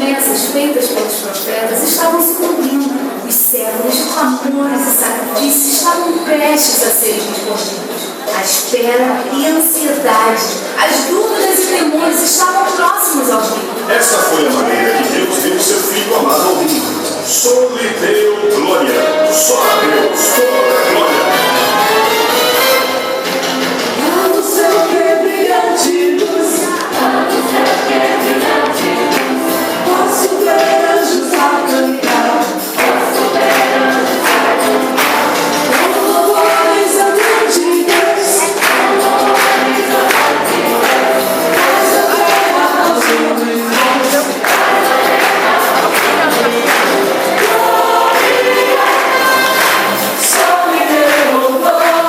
promessas feitas pelos profetas estavam se cumprindo. Os séculos de clamores e sacrifícios estavam prestes a serem respondidos. A espera e a ansiedade, as dúvidas e temores estavam próximos ao fim. Esta foi a maneira que Deus viu seu Filho amado ao mundo. Só-lhe deu glória, só a Deus toda a glória. No céu que é brilhante luz, no céu que é brilhante luz, posso ver anjos a cantar, posso ver anjos a cantar. Louvores ao nome de Deus, louvores ao nome de Deus, faz a terra aos homens bons, faz a terra aos homens bons. Glória, só me deu glória.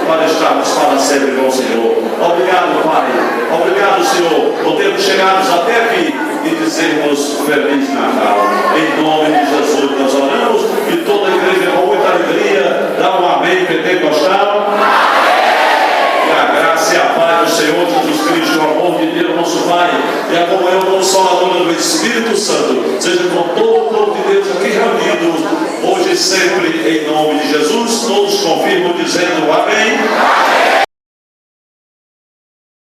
para estarmos para sempre com o Senhor. Obrigado, Pai. Obrigado, Senhor, por termos chegarmos até aqui e dizermos Feliz Natal. Em nome de Jesus nós oramos e toda a igreja com muita alegria dá um amém pentecostal. Que a graça e a paz do Senhor Jesus Cristo, o amor de Deus nosso Pai e a comunhão consoladora do Espírito Santo seja com todo o povo de Deus aqui reunido hoje e sempre, em nome de Jesus. Todos confirmam dizendo amém.